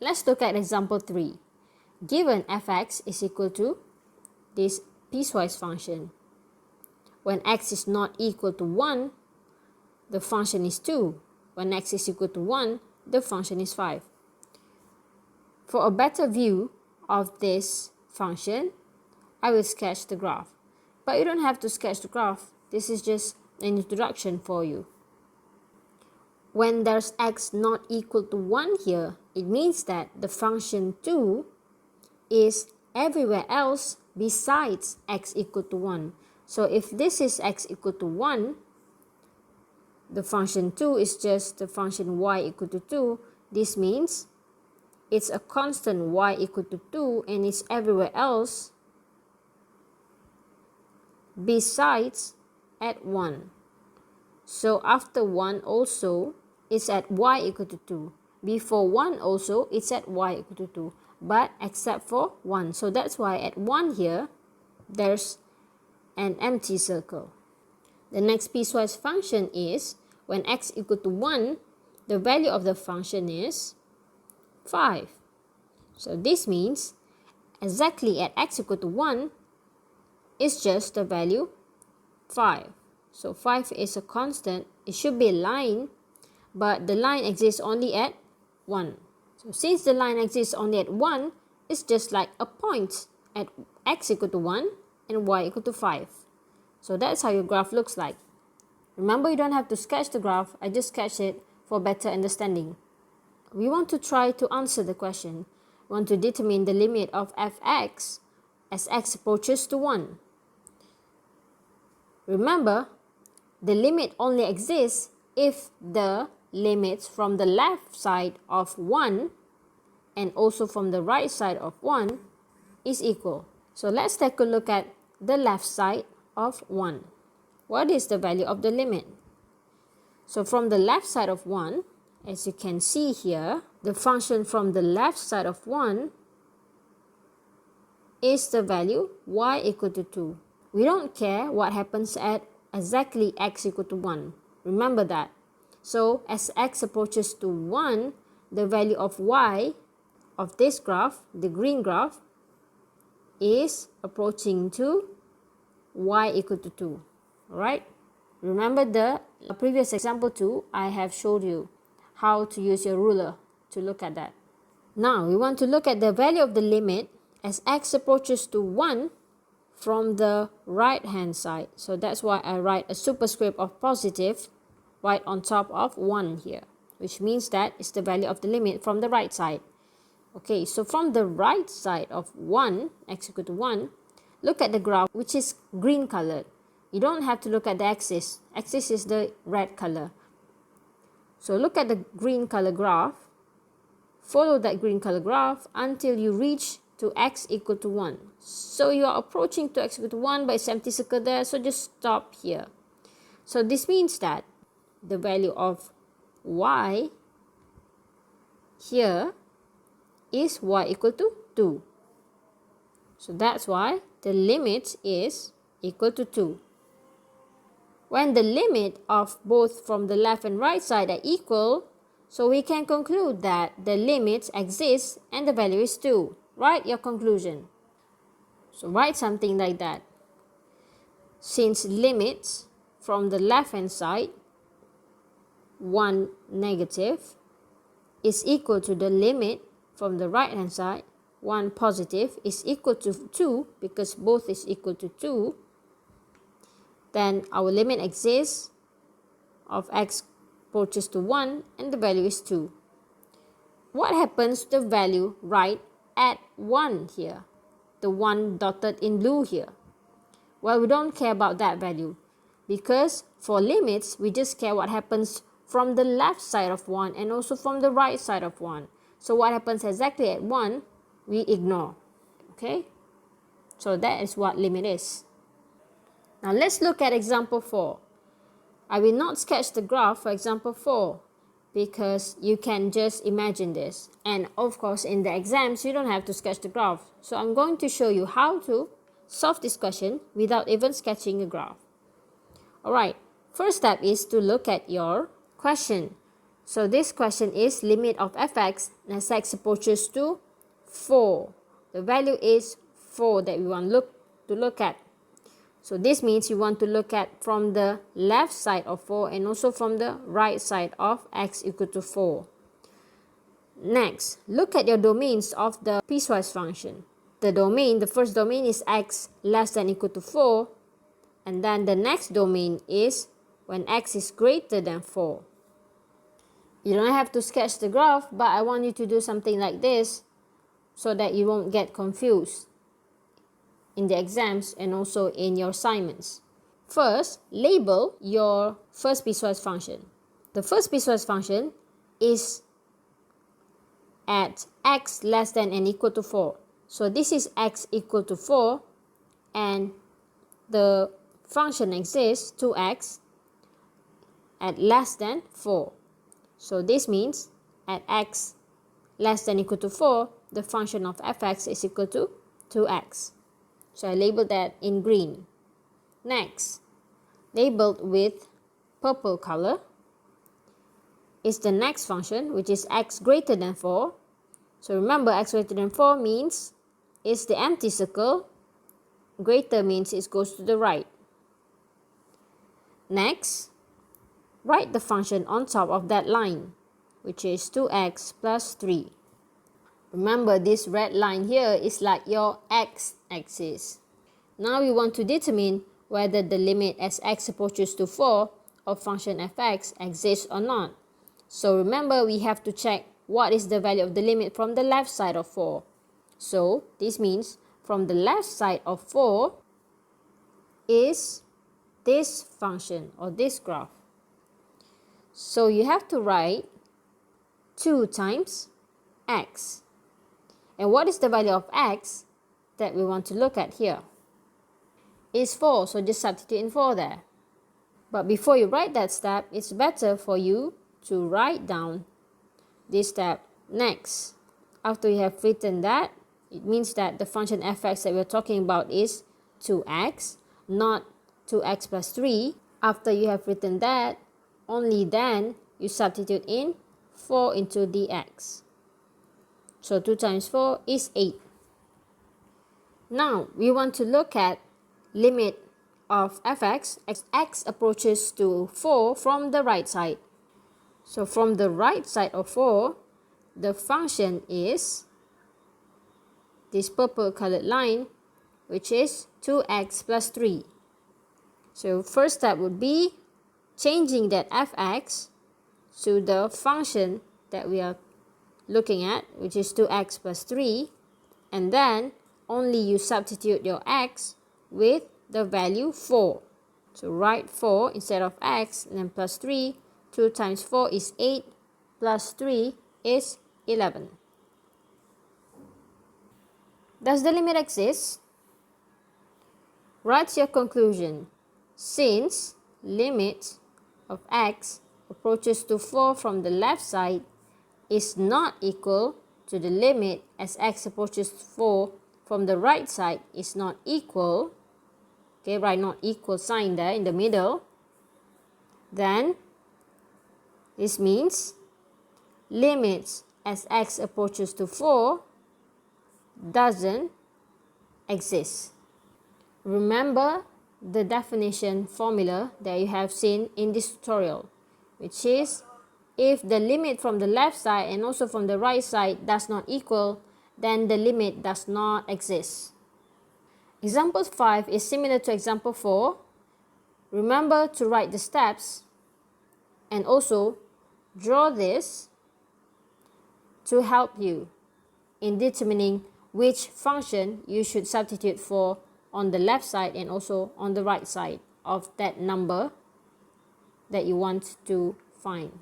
let's look at example 3. Given fx is equal to this piecewise function. When x is not equal to 1, the function is 2. When x is equal to 1, the function is 5. For a better view of this function, I will sketch the graph. But you don't have to sketch the graph. This is just an introduction for you. When there's x not equal to 1 here, it means that the function 2 is everywhere else besides x equal to 1. So if this is x equal to 1, the function 2 is just the function y equal to 2. This means it's a constant y equal to 2 and it's everywhere else besides at 1. So after 1 also, it's at y equal to 2. Before 1 also, it's at y equal to 2. But except for 1. So that's why at 1 here, there's an empty circle. The next piecewise function is, when x equal to 1, the value of the function is 5. So this means, exactly at x equal to 1, is just the value 5. So 5 is a constant. It should be a line, but the line exists only at 1. So since the line exists only at 1, it's just like a point at x equal to 1 and y equal to 5. So that's how your graph looks like. Remember, you don't have to sketch the graph. I just sketched it for better understanding. We want to try to answer the question. We want to determine the limit of fx as x approaches to 1. Remember, the limit only exists if the limits from the left side of 1 and also from the right side of 1 is equal. So let's take a look at the left side of 1. What is the value of the limit? So from the left side of 1, as you can see here, the function from the left side of 1 is the value y equal to 2. We don't care what happens at exactly x equal to 1. Remember that. So as x approaches to 1, the value of y of this graph, the green graph, is approaching to y equal to 2. Alright? Remember the previous example 2, I have showed you how to use your ruler to look at that. Now we want to look at the value of the limit as x approaches to 1 from the right hand side. So that's why I write a superscript of positive right on top of 1 here, which means that it's the value of the limit from the right side. Okay, so from the right side of 1, x equal to 1, look at the graph which is green colored. You don't have to look at the axis. Axis is the red color. So look at the green color graph. Follow that green color graph until you reach to x equal to 1. So you are approaching to x equal to 1 by empty circle there, so just stop here. So this means that the value of y here is y equal to 2. So that's why the limit is equal to 2. When the limit of both from the left and right side are equal, so we can conclude that the limit exists and the value is 2. Write your conclusion. So write something like that. Since limits from the left hand side, 1 negative, is equal to the limit from the right hand side, 1 positive, is equal to 2, because both is equal to 2, then our limit exists of x approaches to 1 and the value is 2. What happens to the value right at 1 here? The one dotted in blue here. Well, we don't care about that value, because for limits, we just care what happens from the left side of 1 and also from the right side of 1. So what happens exactly at 1, we ignore. Okay? So that is what limit is. Now let's look at example 4. I will not sketch the graph for example 4 because you can just imagine this. And of course in the exams you don't have to sketch the graph. So I'm going to show you how to solve this question without even sketching a graph. Alright, first step is to look at your question. So this question is limit of fx as x approaches to 4. The value is 4 that we want to look at. So this means you want to look at from the left side of 4 and also from the right side of x equal to 4. Next, look at your domains of the piecewise function. The first domain is x less than equal to 4, and then the next domain is when x is greater than 4. You don't have to sketch the graph, but I want you to do something like this so that you won't get confused in the exams and also in your assignments. First, label your first piecewise function. The first piecewise function is at x less than and equal to 4. So this is x equal to 4 and the function exists 2x at less than 4. So this means at x less than equal to 4, the function of fx is equal to 2x. So I labeled that in green. Next, labeled with purple color is the next function, which is x greater than 4. So remember, x greater than 4 means it's the empty circle. Greater means it goes to the right. Next, write the function on top of that line, which is 2x plus 3. Remember, this red line here is like your x-axis. Now we want to determine whether the limit as x approaches to 4 of function fx exists or not. So remember, we have to check what is the value of the limit from the left side of 4. So this means from the left side of 4 is this function or this graph. So you have to write 2 times x. And what is the value of x that we want to look at here? It's 4, so just substitute in 4 there. But before you write that step, it's better for you to write down this step next. After you have written that, it means that the function fx that we're talking about is 2x, not 2x plus 3. After you have written that, only then you substitute in 4 into dx. So 2 times 4 is 8. Now, we want to look at limit of fx as x approaches to 4 from the right side. So from the right side of 4, the function is this purple colored line, which is 2x plus 3. So first step would be changing that fx to the function that we are looking at, which is 2x plus 3, and then only you substitute your x with the value 4. So write 4 instead of x and then plus 3. 2 times 4 is 8 plus 3 is 11. Does the limit exist? Write your conclusion. Since limit of x approaches to 4 from the left side is not equal to the limit as x approaches 4 from the right side is not equal, okay, write not equal sign there in the middle, then this means limits as x approaches to 4 doesn't exist. Remember the definition formula that you have seen in this tutorial, which is if the limit from the left side and also from the right side does not equal, then the limit does not exist. Example 5 is similar to example 4. Remember to write the steps and also draw this to help you in determining which function you should substitute for on the left side and also on the right side of that number that you want to find.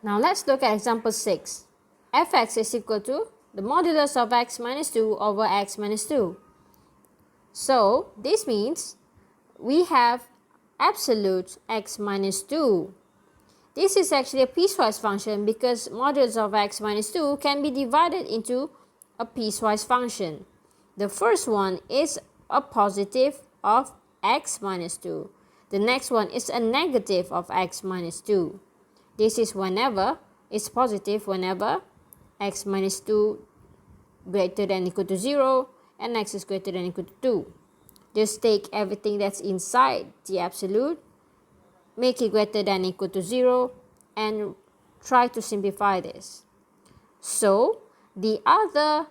Now let's look at example 6. fx is equal to the modulus of x minus 2 over x minus 2. So this means we have absolute x minus 2. This is actually a piecewise function because modulus of x minus 2 can be divided into a piecewise function. The first one is a positive of x minus 2. The next one is a negative of x minus 2. This is whenever, it's positive whenever x minus 2 greater than equal to 0 and x is greater than equal to 2. Just take everything that's inside the absolute, make it greater than equal to 0, and try to simplify this. So the other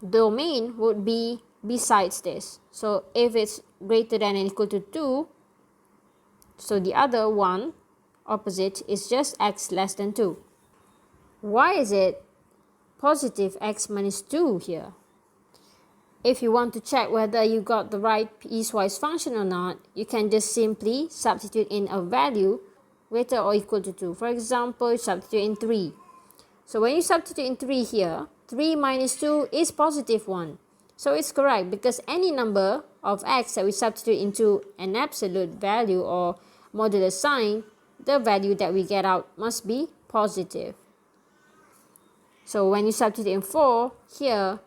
domain would be besides this. So if it's greater than or equal to 2, so the other one opposite is just x less than 2. Why is it positive x minus 2 here? If you want to check whether you got the right piecewise function or not, you can just simply substitute in a value greater or equal to 2. For example, substitute in 3. So when you substitute in 3 here, 3 minus 2 is positive 1. So it's correct because any number of x that we substitute into an absolute value or modular sign, the value that we get out must be positive. So when you substitute in 4, here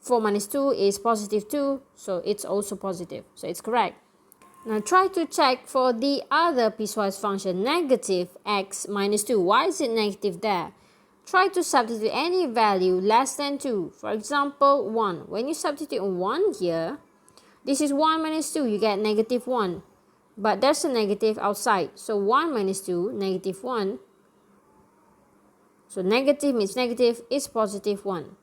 4 minus 2 is positive 2, so it's also positive. So it's correct. Now try to check for the other piecewise function, negative x minus 2. Why is it negative there? Try to substitute any value less than 2. For example, 1. When you substitute 1 here, this is 1 minus 2, you get negative 1. But there's a negative outside. So 1 minus 2, negative 1. So negative means negative is positive 1.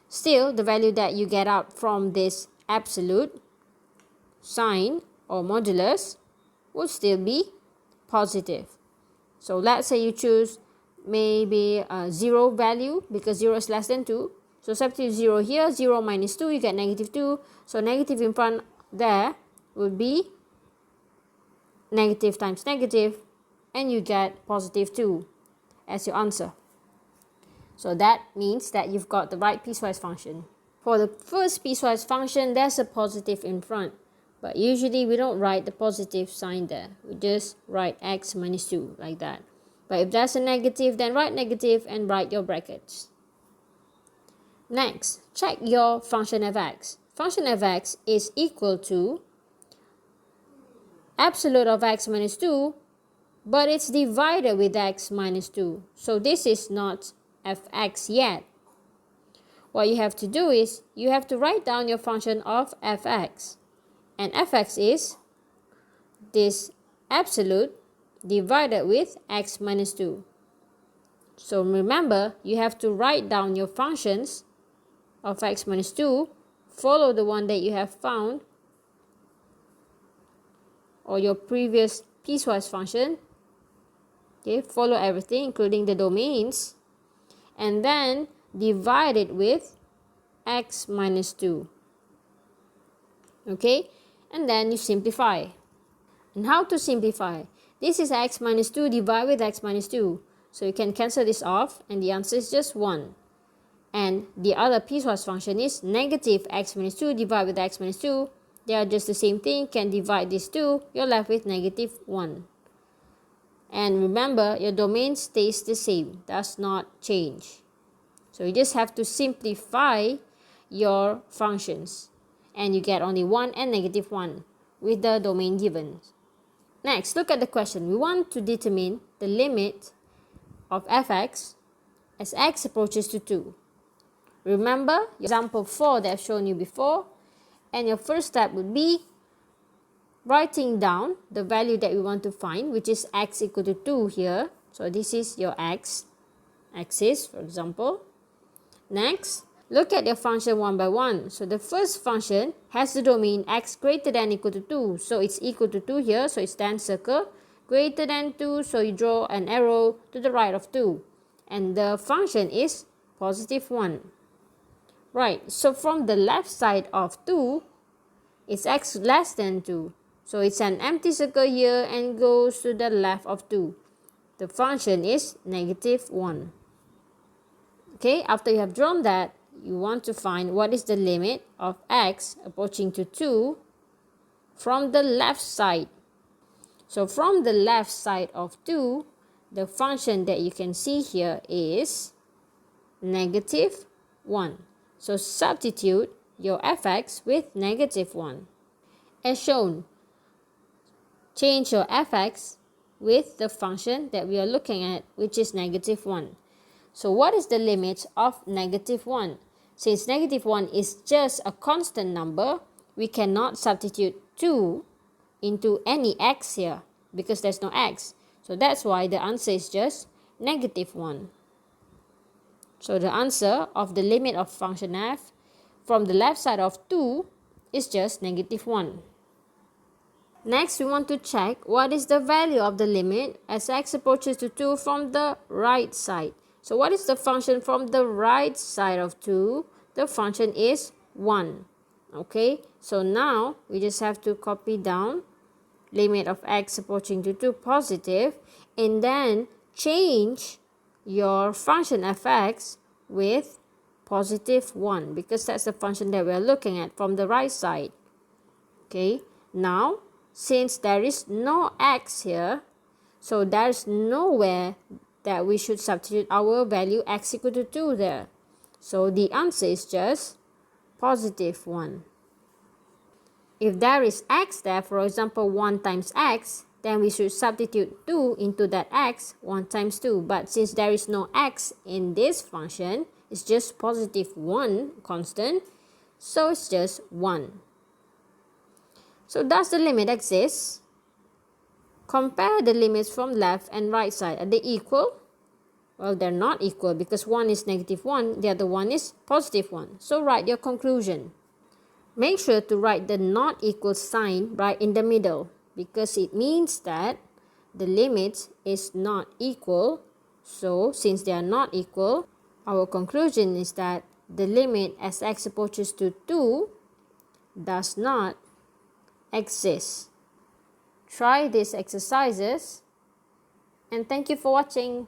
Still, the value that you get out from this absolute sign or modulus would still be positive. So let's say you choose maybe a 0 value because 0 is less than 2. So substitute 0 here, 0 minus 2, you get negative 2. So negative in front there would be negative times negative, and you get positive 2 as your answer. So that means that you've got the right piecewise function. For the first piecewise function, there's a positive in front. But usually we don't write the positive sign there. We just write x minus 2 like that. But if there's a negative, then write negative and write your brackets. Next, check your function f(x). Function f(x) is equal to absolute of x minus 2, but it's divided with x minus 2. So this is not f(x) yet. What you have to do is, you have to write down your function of f(x). And f(x) is this absolute divided with x minus 2. So remember, you have to write down your functions of x minus 2, follow the one that you have found, or your previous piecewise function. Okay, follow everything, including the domains, and then divide it with x minus 2. Okay, and then you simplify. And how to simplify? This is x minus 2 divided with x minus 2. So you can cancel this off, and the answer is just 1. And the other piecewise function is negative x minus 2 divided with x minus 2. They are just the same thing. Can divide these two, you're left with negative 1. And remember, your domain stays the same, does not change. So you just have to simplify your functions, and you get only 1 and negative 1 with the domain given. Next, look at the question. We want to determine the limit of f(x) as x approaches to 2. Remember example 4 that I've shown you before, and your first step would be writing down the value that we want to find, which is x equal to 2 here. So this is your x-axis, for example. Next, look at your function one by one. So the first function has the domain x greater than equal to 2. So it's equal to 2 here, so it's then circle. Greater than 2, so you draw an arrow to the right of 2. And the function is positive 1. Right, so from the left side of 2, it's x less than 2. So it's an empty circle here and goes to the left of 2. The function is negative 1. Okay, after you have drawn that, you want to find what is the limit of x approaching to 2 from the left side. So from the left side of 2, the function that you can see here is negative 1. So substitute your f(x) with negative 1. As shown, change your f(x) with the function that we are looking at, which is negative 1. So what is the limit of negative 1? Since negative 1 is just a constant number, we cannot substitute 2 into any x here because there's no x. So that's why the answer is just negative 1. So the answer of the limit of function f from the left side of 2 is just negative 1. Next, we want to check what is the value of the limit as x approaches to 2 from the right side. So what is the function from the right side of 2? The function is 1. Okay, so now we just have to copy down limit of x approaching to 2 positive and then change your function fx with positive 1 because that's the function that we're looking at from the right side. Okay, now since there is no x here, so there's nowhere that we should substitute our value x equal to 2 there. So the answer is just positive 1. If there is x there, for example 1 times x, then we should substitute 2 into that x, 1 times 2. But since there is no x in this function, it's just positive 1 constant, so it's just 1. So does the limit exist? Compare the limits from left and right side. Are they equal? Well, they're not equal because one is negative 1, the other one is positive 1. So write your conclusion. Make sure to write the not equal sign right in the middle because it means that the limit is not equal. So since they are not equal, our conclusion is that the limit as x approaches to 2 does not exist. Try these exercises and thank you for watching.